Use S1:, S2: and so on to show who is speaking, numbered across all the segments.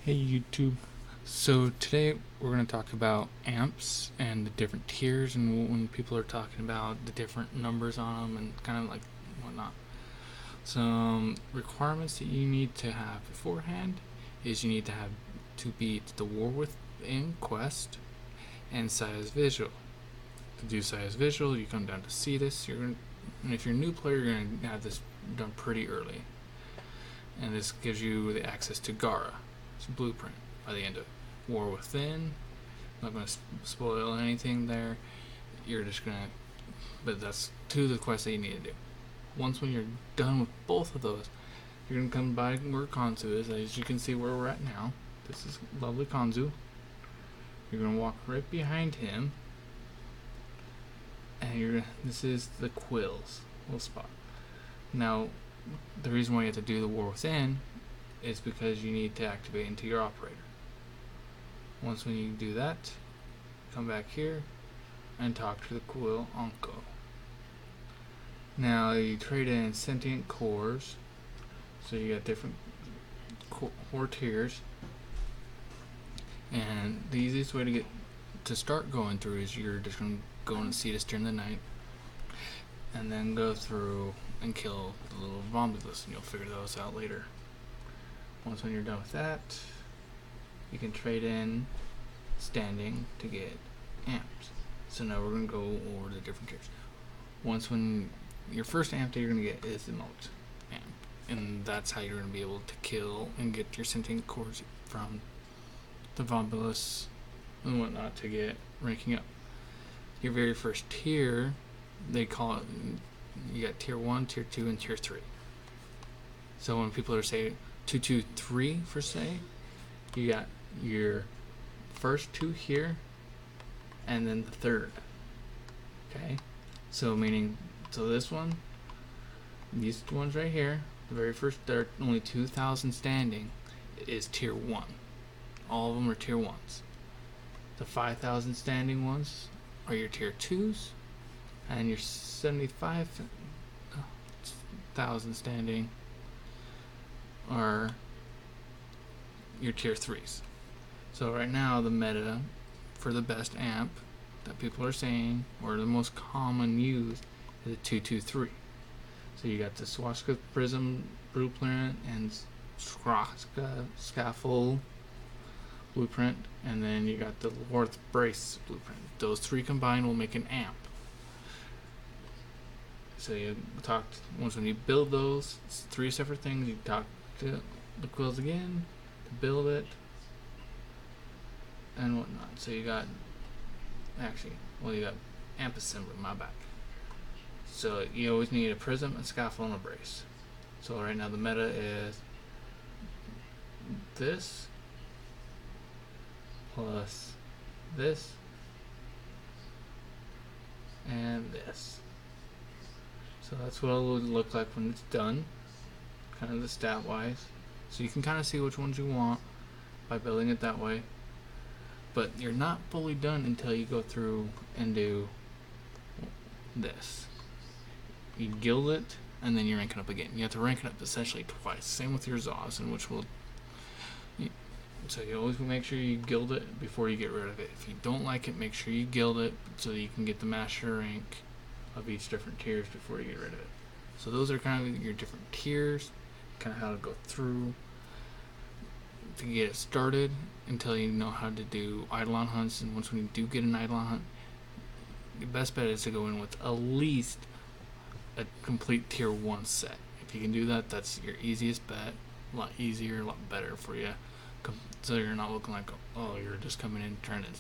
S1: Hey YouTube. So today we're going to talk about amps and the different tiers, and when people are talking about the different numbers on them and kind of like whatnot. Some requirements that you need to have beforehand is you need to have to beat the War Within quest and size visual. To do size visual, you come down to see this. And if you're a new player, you're going to have this done pretty early, and this gives you the access to Gara. Blueprint by the end of War Within. I'm not going to spoil anything there. You're just going to, but that's two of the quests that you need to do. Once when you're done with both of those, you're going to come by where Kanzu is. As you can see where we're at now, this is lovely Kanzu. You're going to walk right behind him, and this is the Quills little spot. Now, the reason why you have to do the War Within is because you need to activate into your operator. Once when you do that, come back here and talk to the Quill Onko. Now you trade in sentient cores, so you got different core tiers, and the easiest way to start going through is you're just going to go and see this during the night, and then go through and kill the little Vomulus, and you'll figure those out later. Once when you're done with that, you can trade in standing to get amps. So now we're going to go over the different tiers. Once when your first amp that you're going to get is the Emote amp, and that's how you're going to be able to kill and get your sentient cores from the Vomulus and whatnot to get ranking up. Your very first tier, they call it, you got tier 1, tier 2, and tier 3. So when people are saying 2, 2, 3 for say, you got your first two here and then the third. Okay, so meaning, so this one, these ones right here, the very first, there are only 2,000 standing, is tier 1. All of them are tier 1s. The 5,000 standing ones are your tier 2s, and your 75,000 standing are your tier 3s. So right now the meta for the best amp that people are saying, or the most common used, is a 223. So you got the Swastika Prism Blueprint and Swastika Scaffold Blueprint, and then you got the Lorth Brace Blueprint. Those three combined will make an amp. So you talked, once when you build those, it's three separate things. You talk to the quills again to build it and whatnot. So you got, you got amp assembly, my bad. So you always need a prism, a scaffold, and a brace. So right now the meta is this plus this and this. So that's what it would look like when it's done, kind of the stat wise. So you can kind of see which ones you want by building it that way, but you're not fully done until you go through and do this. You guild it and then you rank it up again. You have to rank it up essentially twice. Same with your Zaws, in which so you always make sure you guild it before you get rid of it. If you don't like it, make sure you guild it so that you can get the master rank of each different tiers before you get rid of it. So those are kind of your different tiers, kind of how to go through to get it started until you know how to do Eidolon hunts. And once when you do get an Eidolon hunt, the best bet is to go in with at least a complete tier 1 set. If you can do that, that's your easiest bet. A lot easier, a lot better for you, so you're not looking like, oh, you're just coming in trying to,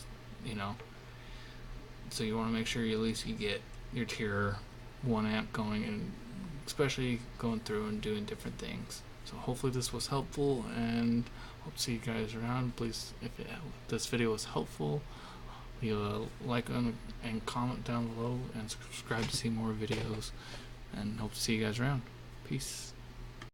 S1: so you want to make sure at least you get your tier 1 amp going, and especially going through and doing different things. So hopefully this was helpful, and hope to see you guys around. Please, if this video was helpful, leave a like and comment down below, and subscribe to see more videos, and hope to see you guys around. Peace.